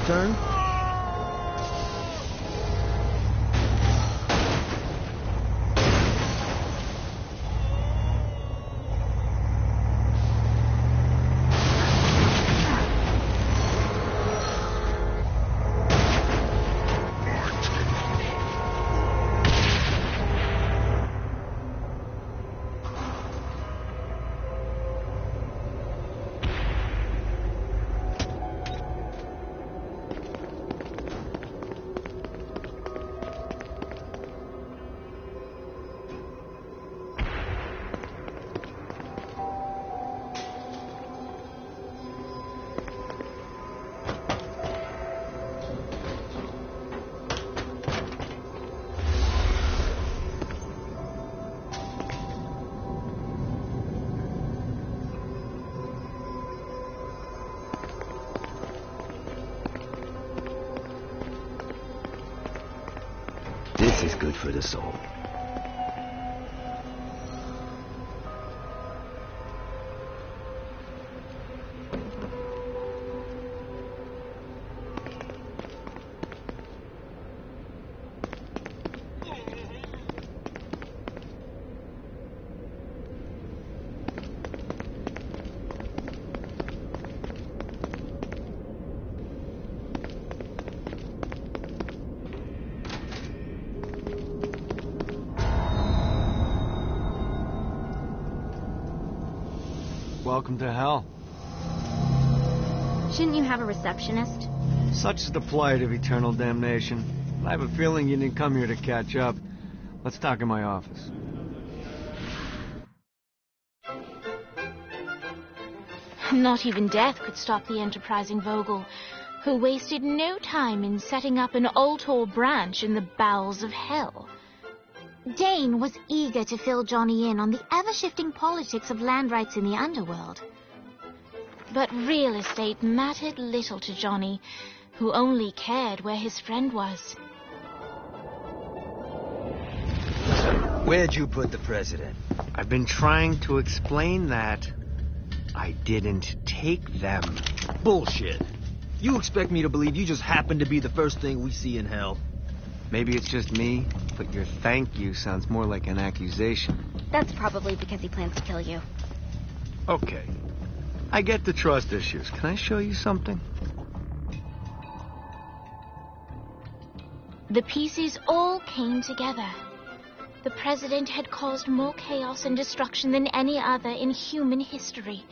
turn? This is good for the soul. Welcome to hell. Shouldn't you have a receptionist? Such is the plight of eternal damnation. I have a feeling you didn't come here to catch up. Let's talk in my office. Not even death could stop the enterprising Vogel, who wasted no time in setting up an Ultor branch in the bowels of hell. Dane was eager to fill Johnny in on the ever-shifting politics of land rights in the underworld. But real estate mattered little to Johnny, who only cared where his friend was. Where'd you put the president? I've been trying to explain that. I didn't take them. Bullshit. You expect me to believe you just happen to be the first thing we see in hell? Maybe it's just me, but your thank you sounds more like an accusation. That's probably because he plans to kill you. Okay. I get the trust issues. Can I show you something? The pieces all came together. The president had caused more chaos and destruction than any other in human history.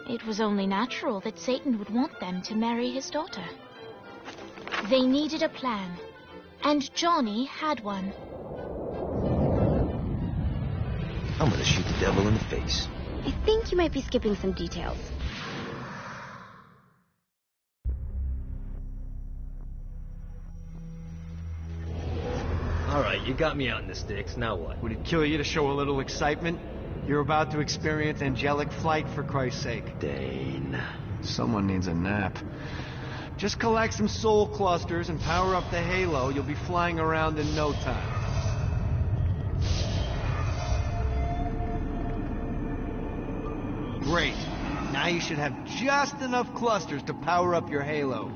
It was only natural that Satan would want them to marry his daughter. They needed a plan, and Johnny had one. I'm gonna shoot the devil in the face. I think you might be skipping some details. Alright, you got me out in the sticks, now what? Would it kill you to show a little excitement? You're about to experience angelic flight, for Christ's sake. Dane. Someone needs a nap. Just collect some soul clusters and power up the halo. You'll be flying around in no time. Great. Now you should have just enough clusters to power up your halo.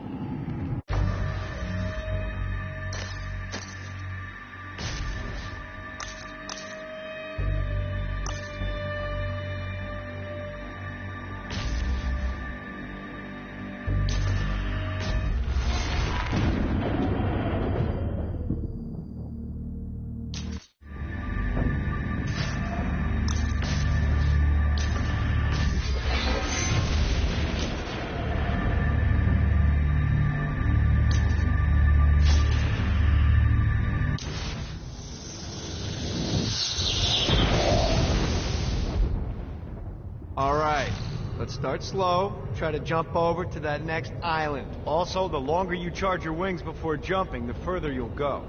Let's start slow. Try to jump over to that next island. Also, the longer you charge your wings before jumping, the further you'll go.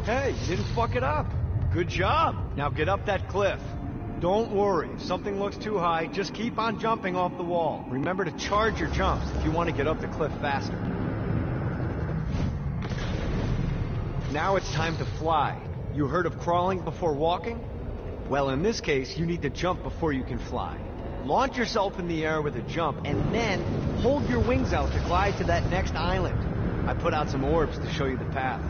Hey, you didn't fuck it up. Good job. Now get up that cliff. Don't worry, if something looks too high, just keep on jumping off the wall. Remember to charge your jumps if you want to get up the cliff faster. Now it's time to fly. You heard of crawling before walking? Well, in this case, you need to jump before you can fly. Launch yourself in the air with a jump, and then hold your wings out to glide to that next island. I put out some orbs to show you the path.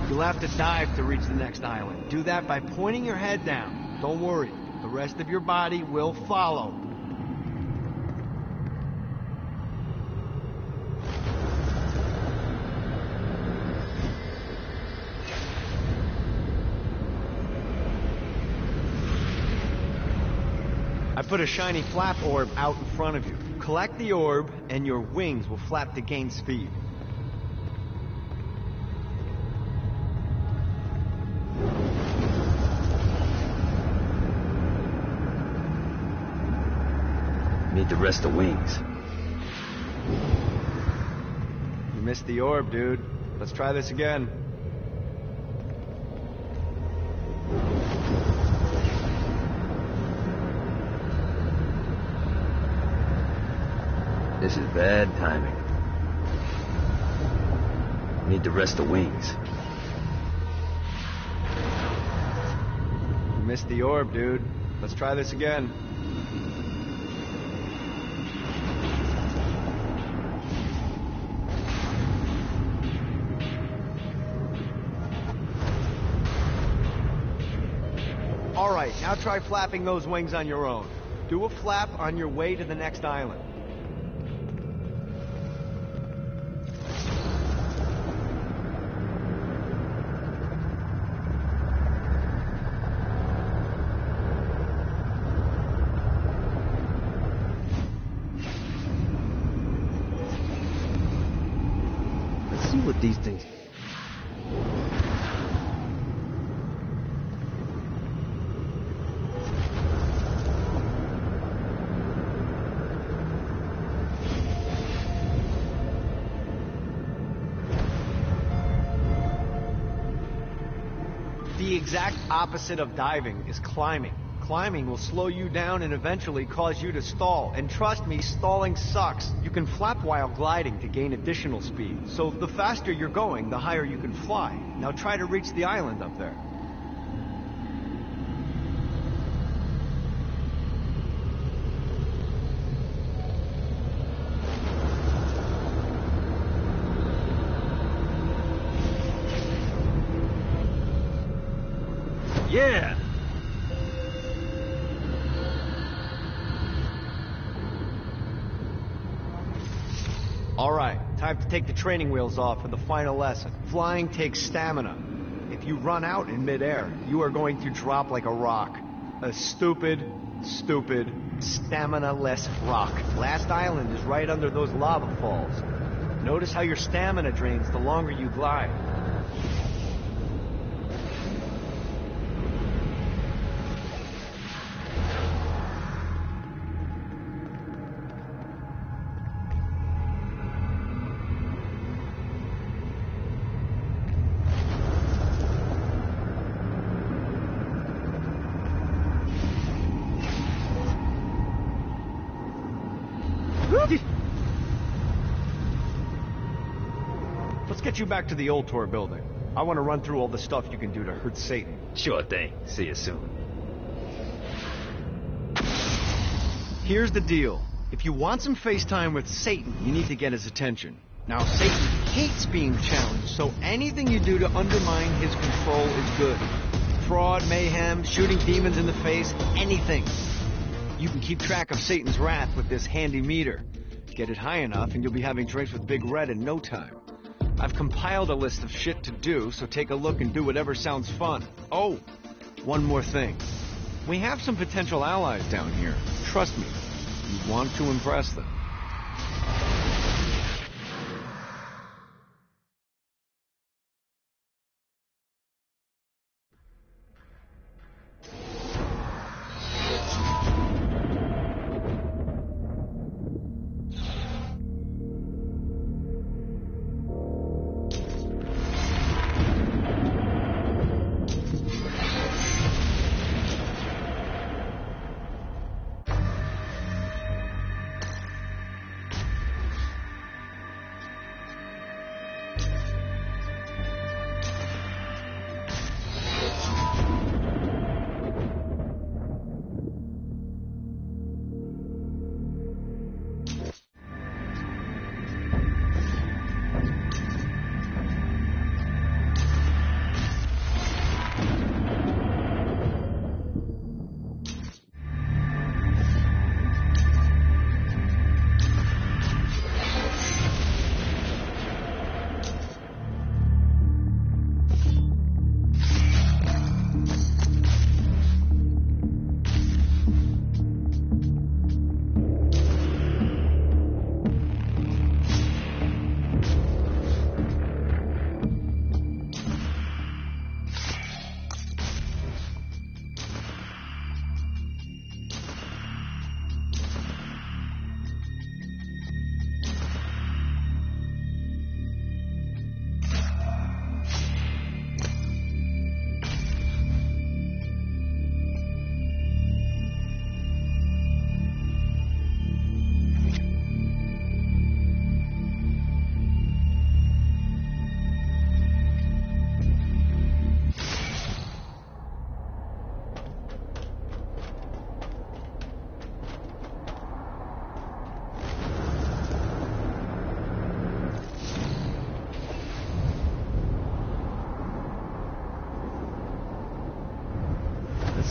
You'll have to dive to reach the next island. Do that by pointing your head down. Don't worry, the rest of your body will follow. I put a shiny flap orb out in front of you. Collect the orb, and your wings will flap to gain speed. Need the rest of wings. You missed the orb, dude. Let's try this again. This is bad timing. Need the rest of wings. You missed the orb, dude. Let's try this again. Alright, now try flapping those wings on your own. Do a flap on your way to the next island. Let's see what these things... The exact opposite of diving is climbing. Climbing will slow you down and eventually cause you to stall. And trust me, stalling sucks. You can flap while gliding to gain additional speed. So the faster you're going, the higher you can fly. Now try to reach the island up there. Yeah! Alright, time to take the training wheels off for the final lesson. Flying takes stamina. If you run out in midair, you are going to drop like a rock. A stupid, stamina-less rock. Last island is right under those lava falls. Notice how your stamina drains the longer you glide. Let's get you back to the old tour building. I want to run through all the stuff you can do to hurt Satan. Sure thing. See you soon. Here's the deal. If you want some FaceTime with Satan, you need to get his attention. Now, Satan hates being challenged, so anything you do to undermine his control is good. Fraud, mayhem, shooting demons in the face, anything. You can keep track of Satan's wrath with this handy meter. Get it high enough and you'll be having drinks with Big Red in no time. I've compiled a list of shit to do, so take a look and do whatever sounds fun. Oh, one more thing. We have some potential allies down here. Trust me, you want to impress them.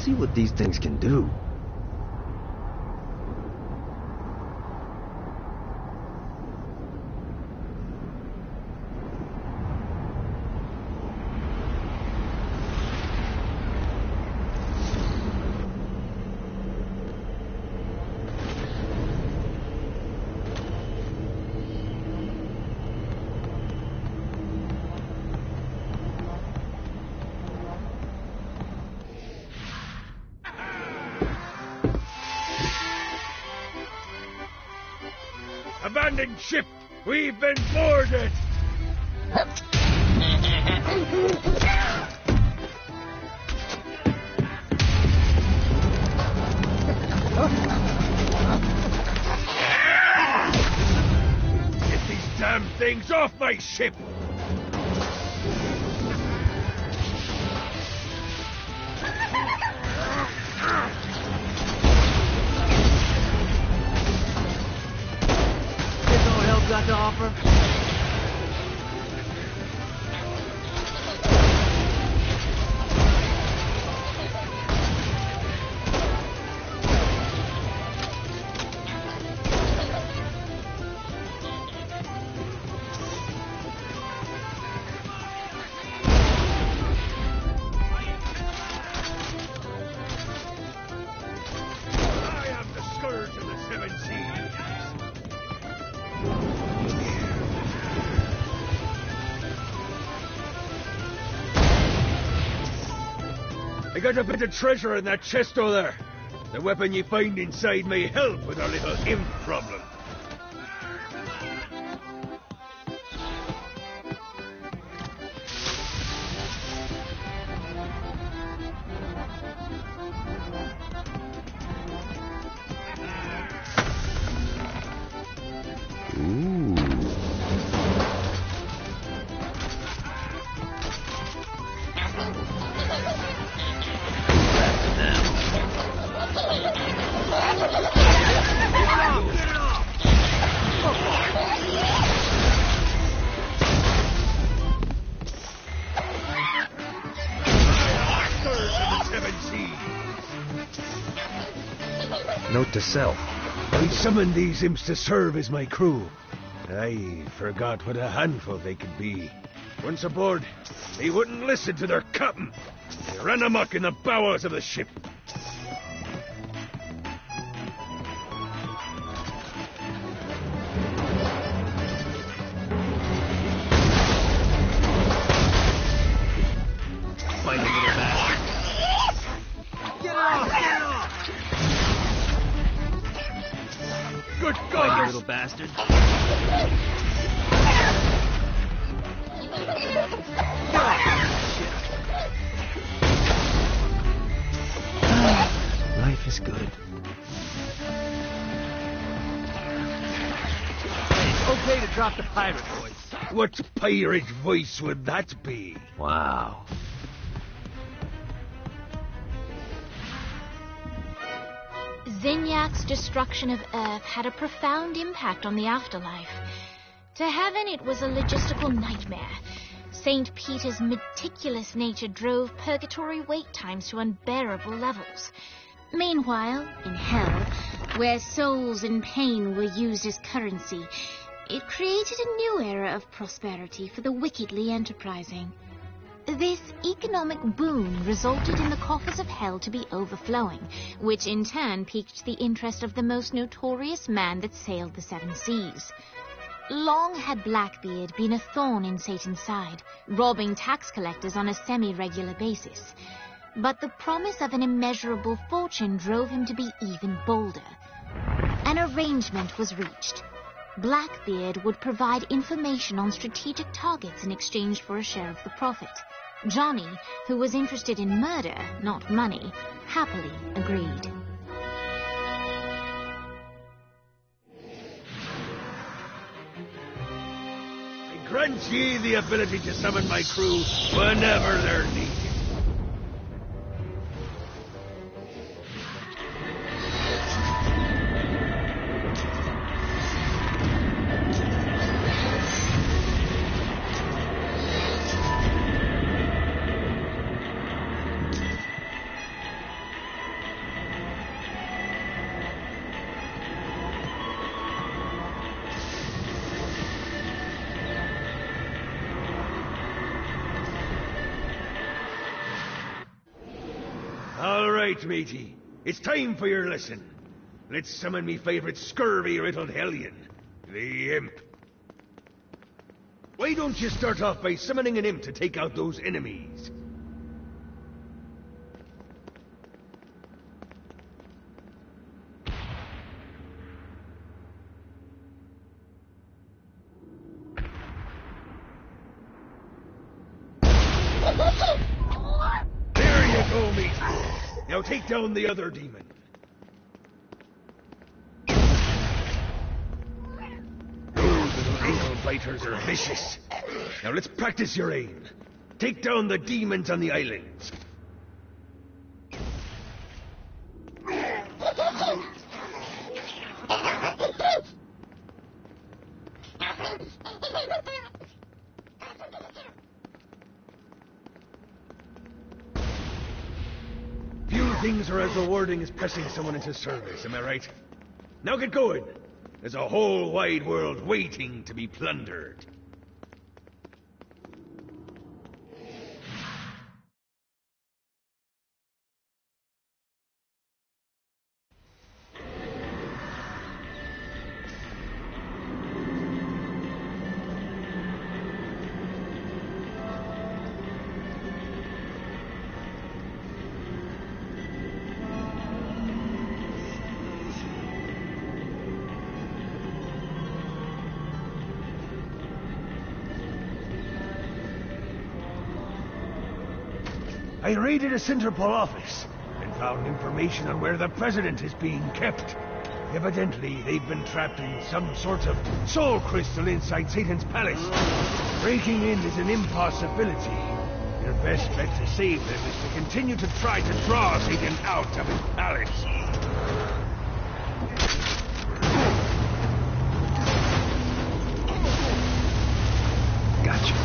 see what these things can do. Abandoned ship! We've been boarded! Get these damn things off my ship! Got to offer? I am the scourge of the seven seas! I got a bit of treasure in that chest over there. The weapon you find inside may help with our little imp problem. Note to self. I summoned these imps to serve as my crew. I forgot what a handful they could be. Once aboard, they wouldn't listen to their captain. They ran amok in the bowels of the ship. Fight a little bastard. Get off! Get off! Good Fight, God! you little bastard. Life is good. It's okay to drop the pirate voice. What pirate voice would that be? Wow. Zinyak's destruction of Earth had a profound impact on the afterlife. To heaven, it was a logistical nightmare. St. Peter's meticulous nature drove purgatory wait times to unbearable levels. Meanwhile, in hell, where souls in pain were used as currency, it created a new era of prosperity for the wickedly enterprising. This economic boon resulted in the coffers of hell to be overflowing, which in turn piqued the interest of the most notorious man that sailed the seven seas. Long had Blackbeard been a thorn in Satan's side, robbing tax collectors on a semi-regular basis. But the promise of an immeasurable fortune drove him to be even bolder. An arrangement was reached. Blackbeard would provide information on strategic targets in exchange for a share of the profit. Johnny, who was interested in murder, not money, happily agreed. I grant ye the ability to summon my crew whenever they're needed. right, matey. It's time for your lesson. Let's summon me favorite scurvy-riddled hellion, the Imp. Why don't you start off by summoning an imp to take out those enemies? There you go, mate. Now take down the other demon. Those little ankle biters are vicious. Now let's practice your aim. Take down the demons on the islands. Few things are as rewarding as pressing someone into service, am I right? Now get going. There's a whole wide world waiting to be plundered. I raided a Centerpol office and found information on where the President is being kept. Evidently, they've been trapped in some sort of soul crystal inside Satan's palace. Breaking in is an impossibility. Your best bet to save them is to continue to try to draw Satan out of his palace. Gotcha.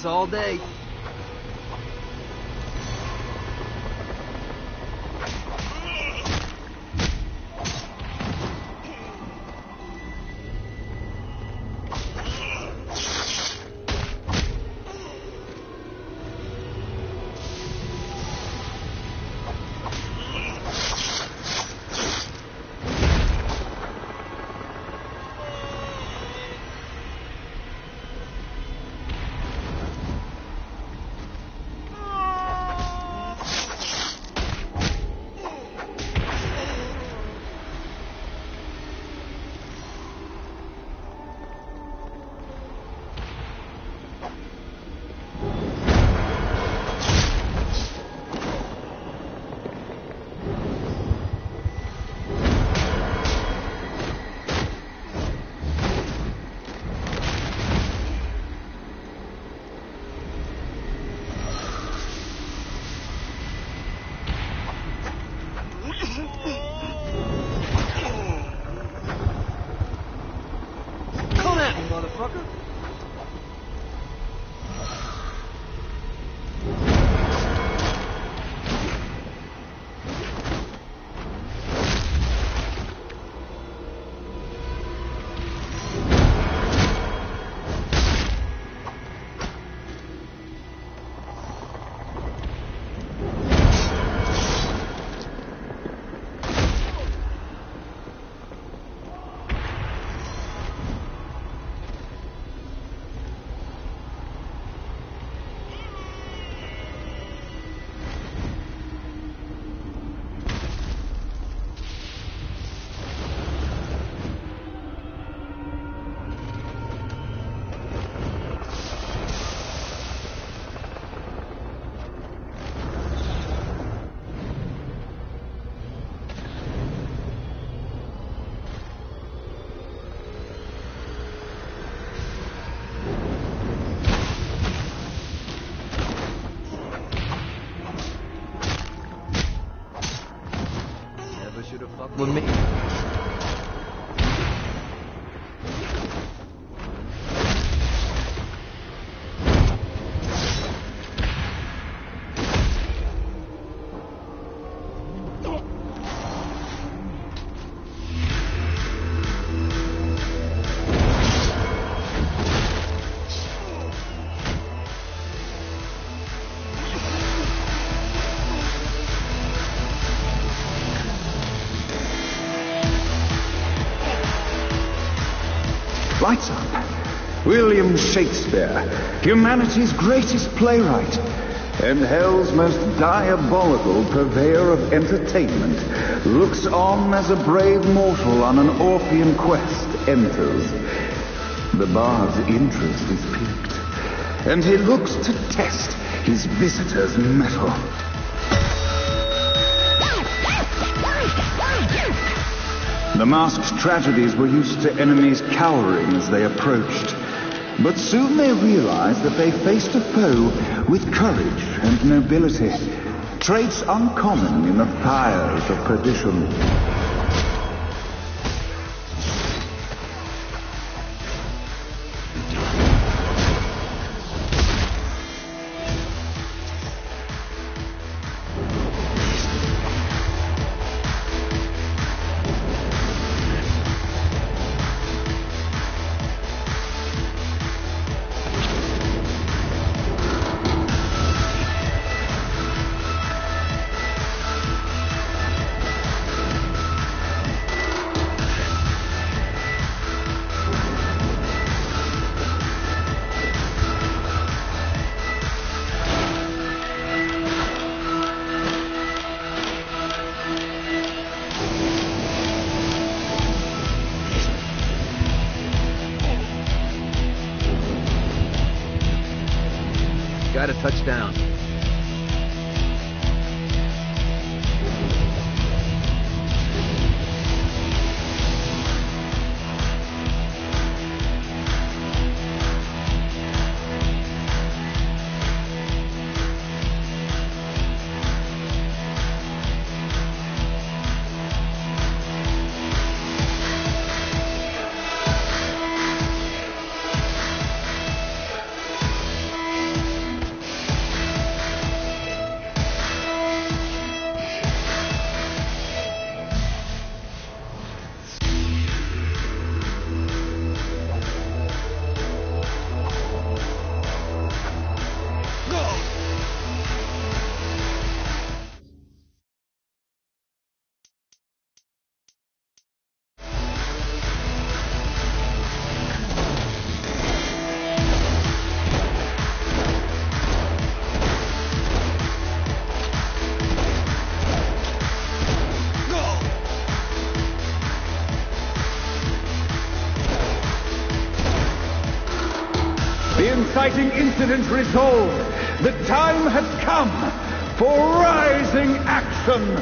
All day. motherfucker. With me. Lights up. William Shakespeare, humanity's greatest playwright, and hell's most diabolical purveyor of entertainment, looks on as a brave mortal on an Orphean quest enters. The bard's interest is piqued, and he looks to test his visitor's mettle. The masked tragedies were used to enemies cowering as they approached. But soon they realized that they faced a foe with courage and nobility, traits uncommon in the fires of perdition. Got a touchdown. The inciting incident resolved. The time had come for rising action.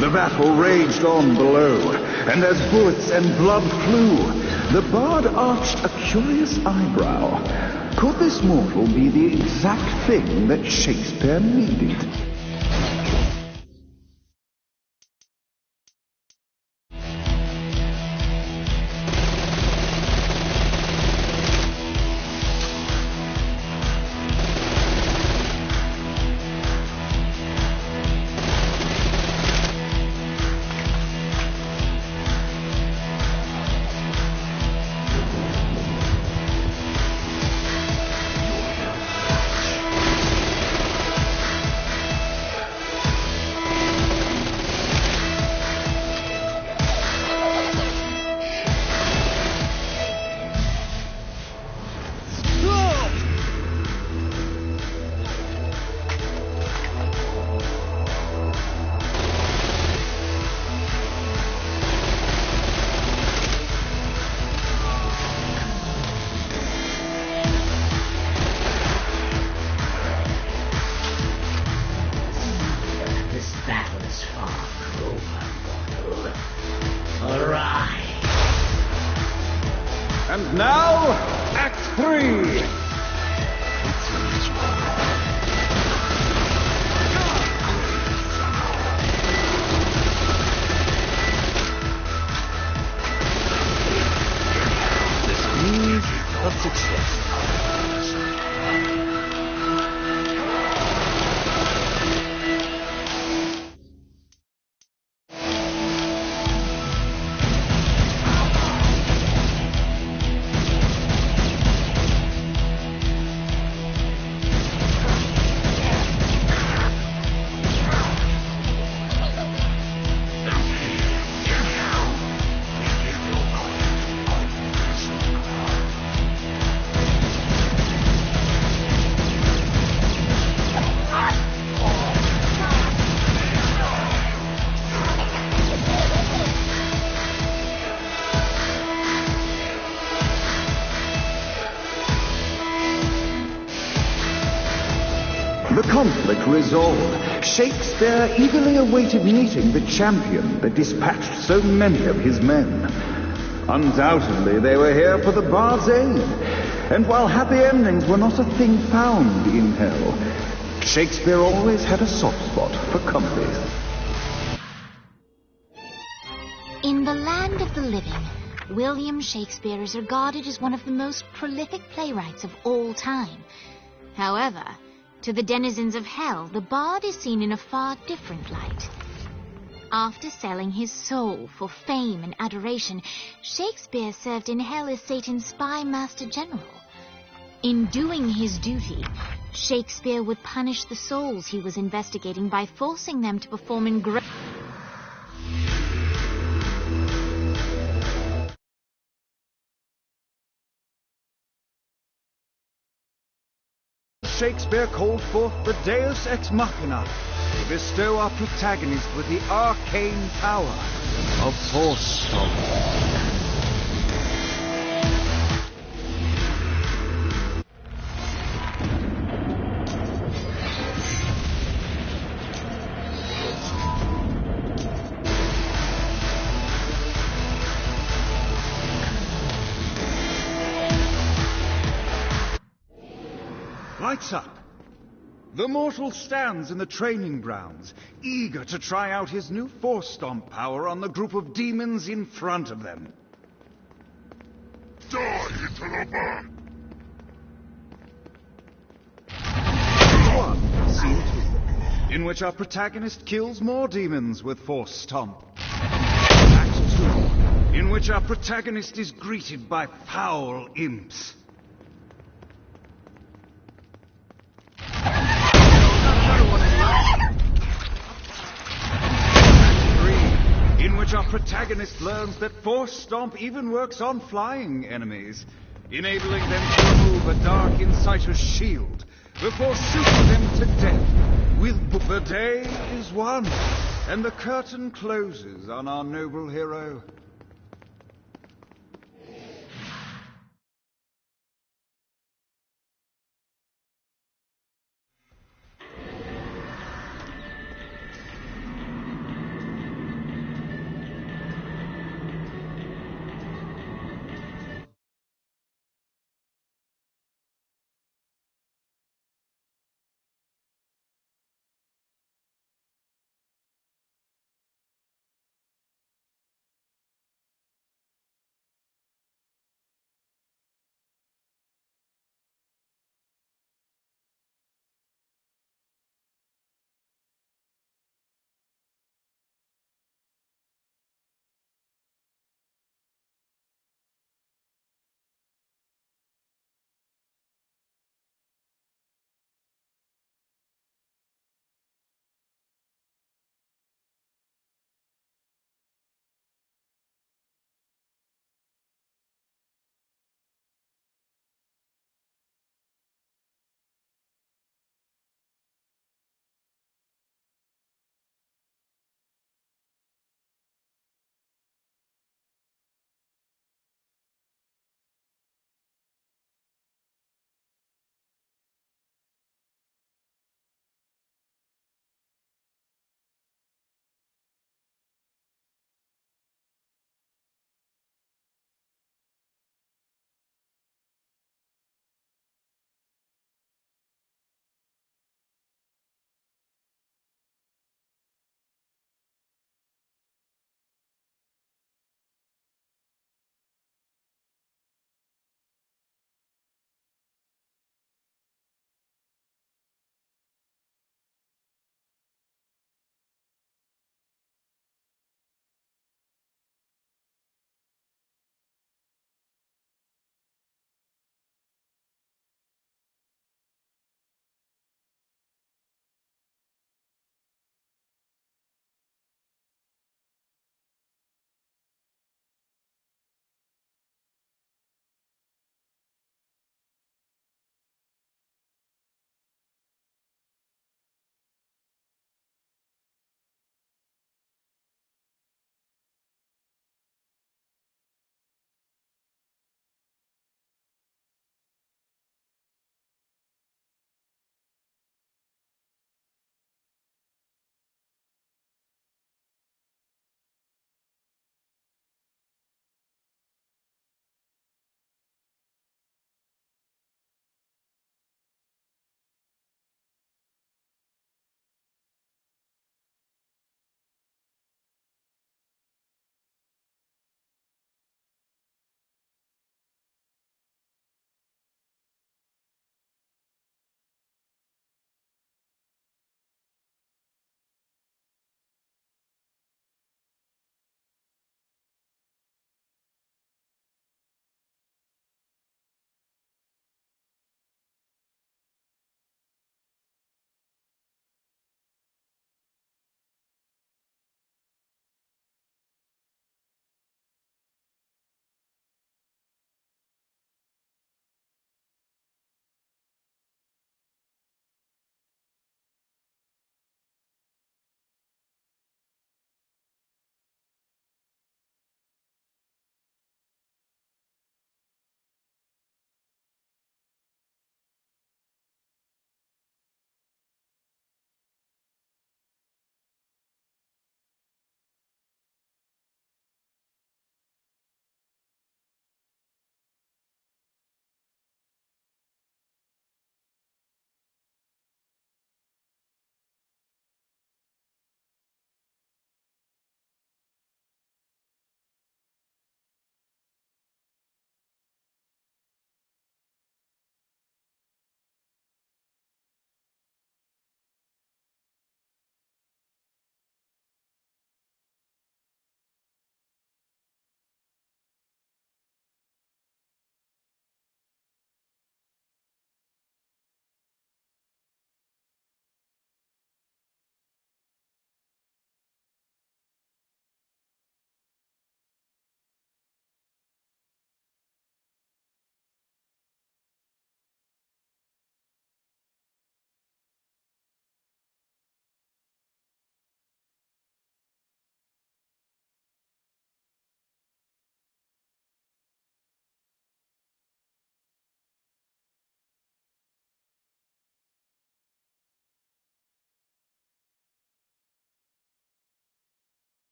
The battle raged on below, and as bullets and blood flew, the bard arched a curious eyebrow. Could this mortal be the exact thing that Shakespeare needed? And now, Act 3! The speed of success. The conflict resolved, Shakespeare eagerly awaited meeting the champion that dispatched so many of his men. Undoubtedly, they were here for the bard's aid, and while happy endings were not a thing found in hell, Shakespeare always had a soft spot for comedies. In the land of the living, William Shakespeare is regarded as one of the most prolific playwrights of all time. However, to the denizens of hell, the bard is seen in a far different light. After selling his soul for fame and adoration, Shakespeare served in hell as Satan's spy master general. In doing his duty, Shakespeare would punish the souls he was investigating by forcing them to perform in great... Shakespeare called forth the Deus Ex Machina to bestow our protagonist with the arcane power of Force Stomp. Lights up. The mortal stands in the training grounds, eager to try out his new Force Stomp power on the group of demons in front of them. Die, interloper! Scene 2, in which our protagonist kills more demons with Force Stomp. Act 2, in which our protagonist is greeted by foul imps. In which our protagonist learns that Force Stomp even works on flying enemies, enabling them to remove a Dark Inciter's shield before shooting them to death. The day is won, and the curtain closes on our noble hero.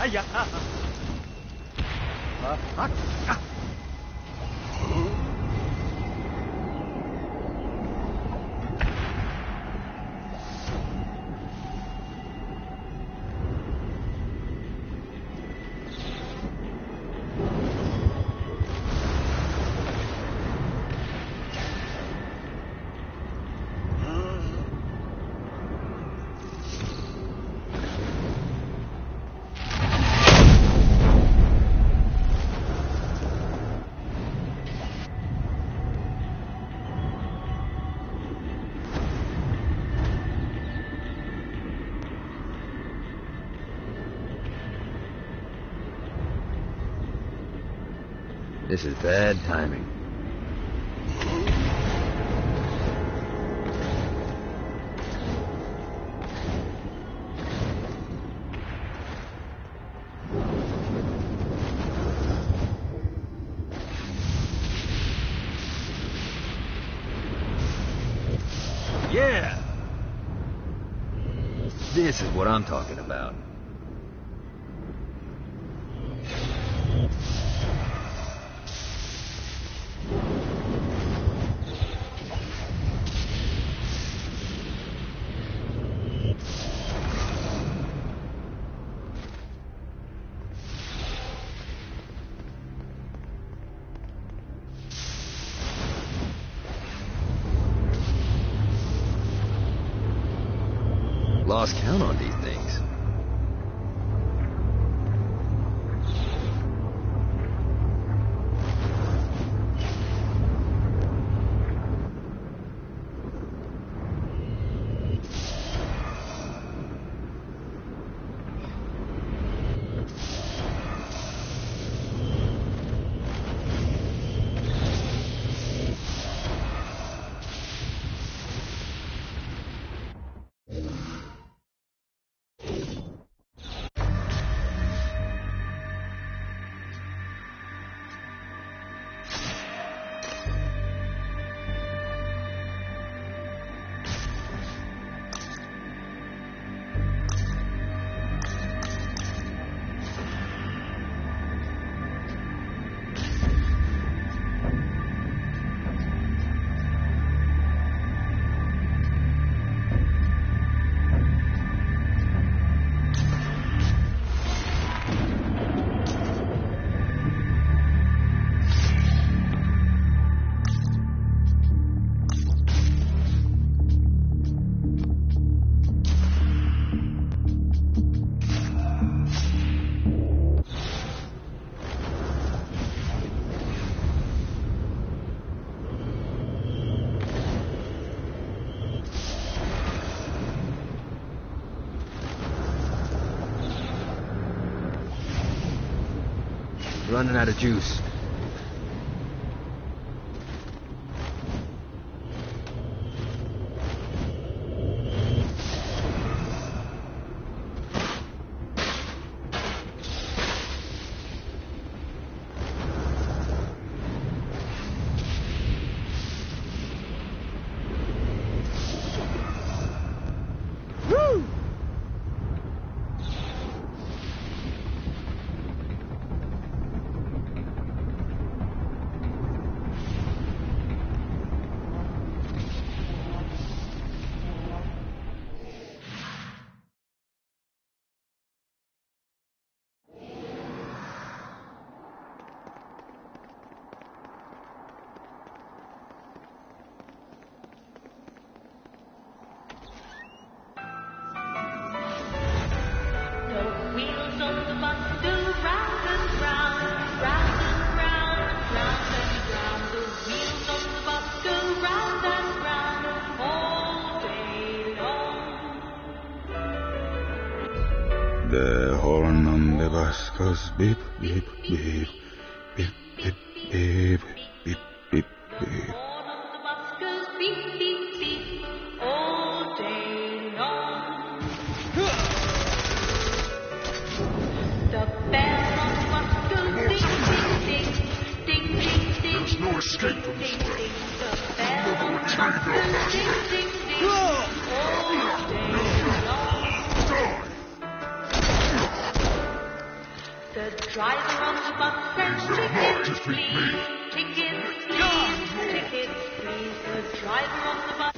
Hiya! This is bad timing. Yeah! This is what I'm talking about. Lost count on these things. Running out of juice. The horn on the bus goes beep, beep, beep, beep, beep, beep, beep, beep, beep. There's no escape from this world. Never retrieve your master. Die! driver on the bus says tickets, please. Tickets, please. Tickets, please. The driver on the bus.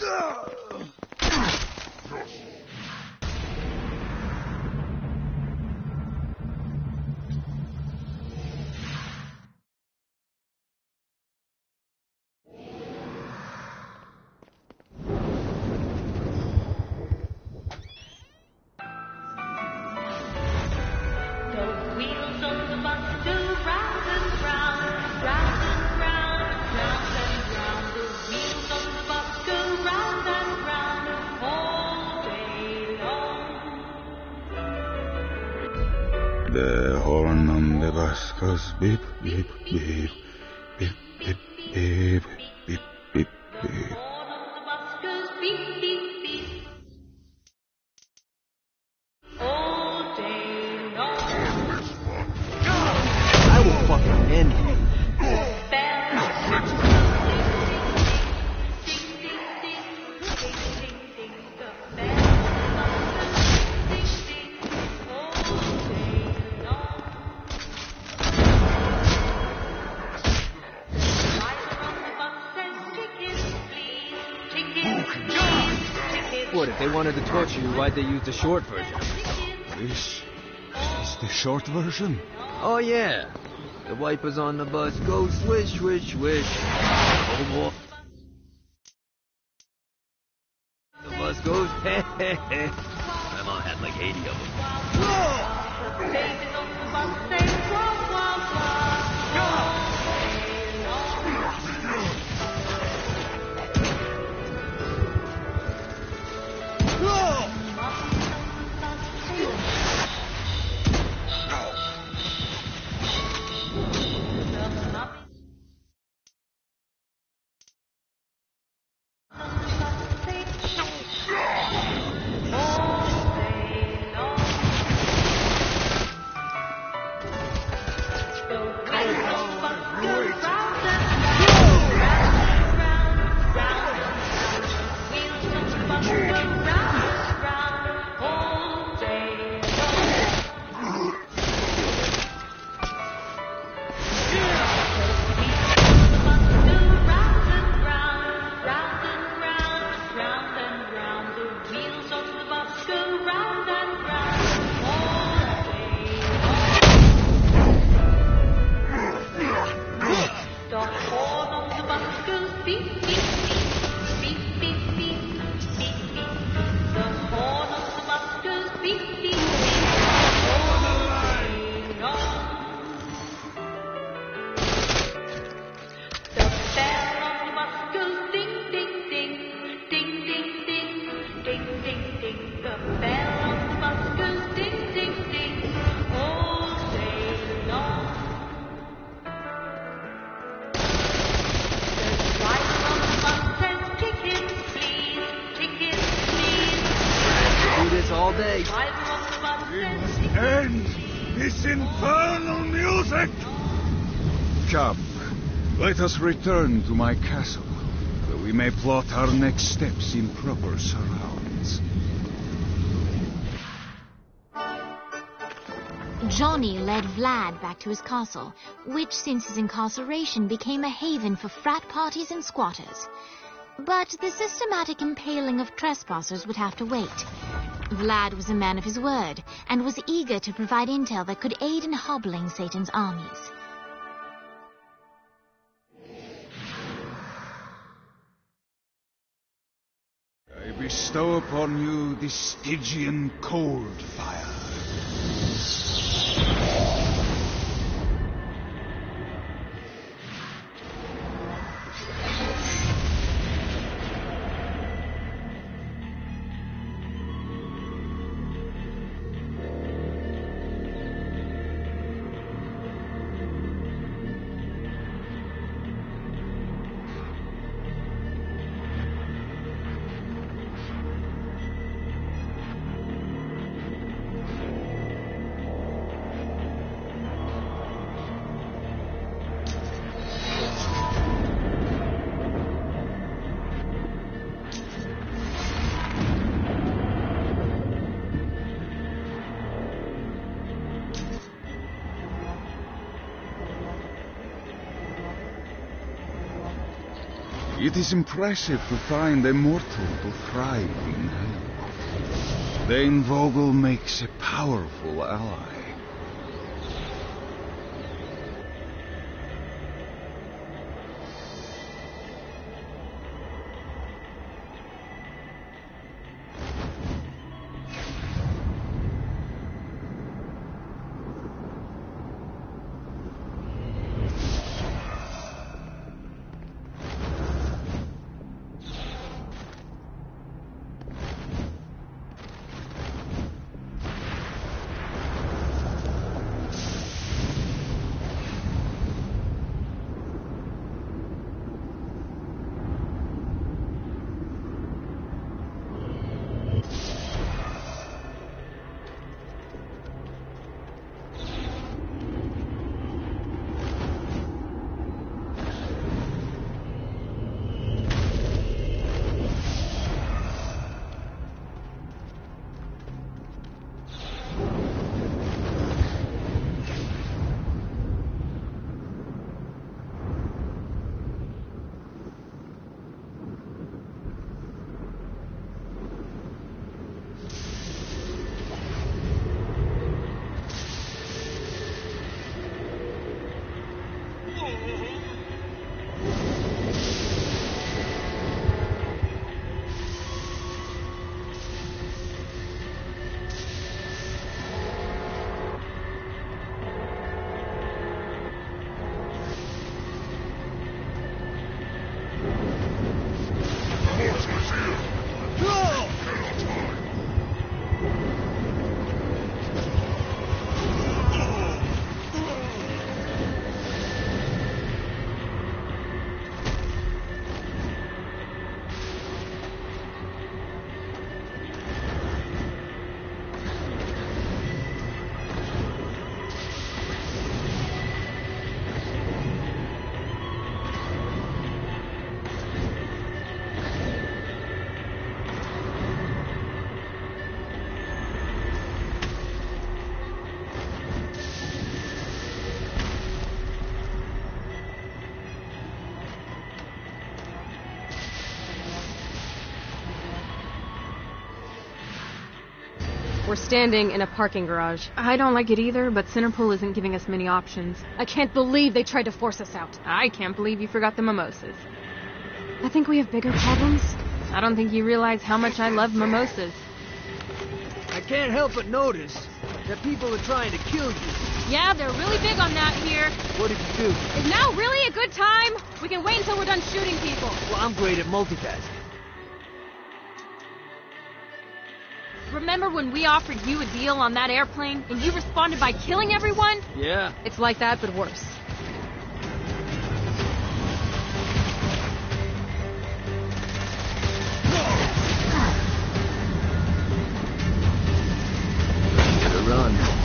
The horn on the bus goes beep, beep, beep, beep, beep, beep, beep, beep, beep. I will fucking end you. What, if they wanted to torture you, why'd they use the short version? This is the short version. Oh, yeah. The wipers on the bus go swish, swish, swish. Oh, boy. The bus goes, heh, heh, heh. My mom had like 80 of them. All day. We must end this infernal music! Come, let us return to my castle, where we may plot our next steps in proper surrounds. Johnny led Vlad back to his castle, which since his incarceration became a haven for frat parties and squatters. But the systematic impaling of trespassers would have to wait. Vlad was a man of his word, and was eager to provide intel that could aid in hobbling Satan's armies. I bestow upon you the Stygian cold fire. It is impressive to find a mortal to thrive in hell. Dane Vogel makes a powerful ally. We're standing in a parking garage. I don't like it either, but Centerpool isn't giving us many options. I can't believe they tried to force us out. I can't believe you forgot the mimosas. I think we have bigger problems. I don't think you realize how much I love mimosas. I can't help but notice that people are trying to kill you. Yeah, they're really big on that here. What did you do? Is now really a good time? We can wait until we're done shooting people. Well, I'm great at multitasking. Remember when we offered you a deal on that airplane and you responded by killing everyone? Yeah. It's like that, but worse. Gotta run.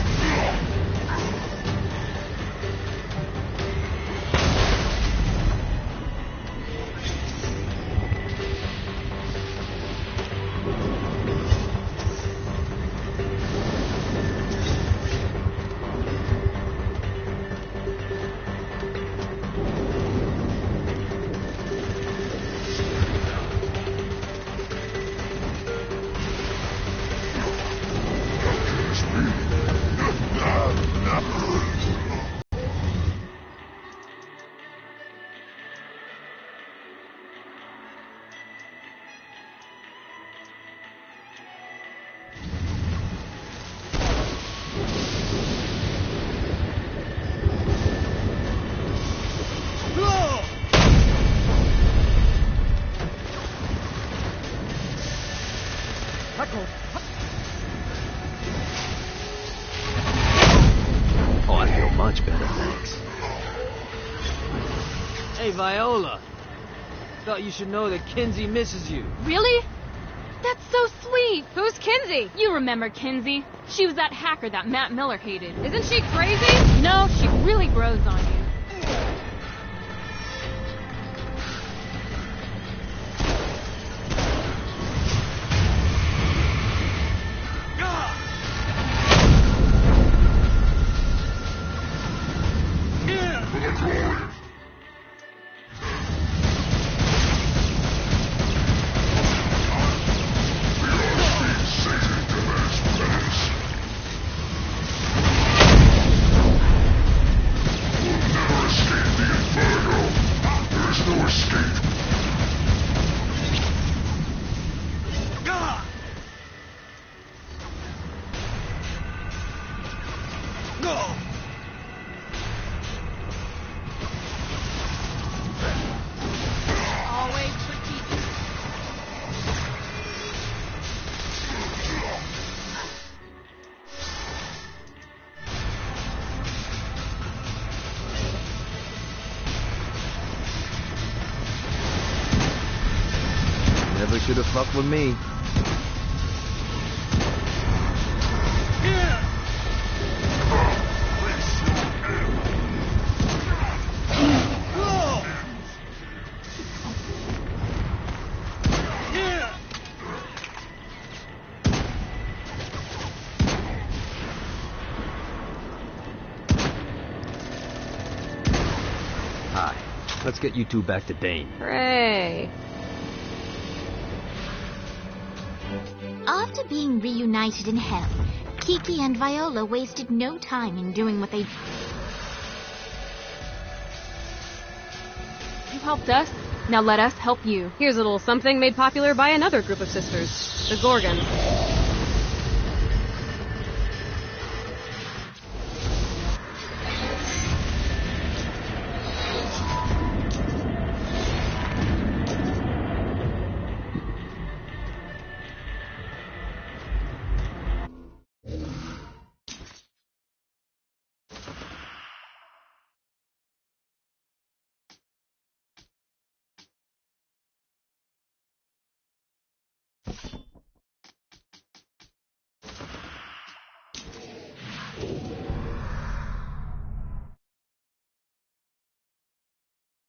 Oh, I feel much better, thanks. Hey, Viola. Thought you should know that Kinsey misses you. Really? That's so sweet. Who's Kinsey? You remember Kinsey. She was that hacker that Matt Miller hated. Isn't she crazy? No, she really grows on you. to fuck with me. Hi. Let's get you two back to Dane. Hooray. After being reunited in hell, Kiki and Viola wasted no time in doing what they... You helped us, now let us help you. Here's a little something made popular by another group of sisters, the Gorgons.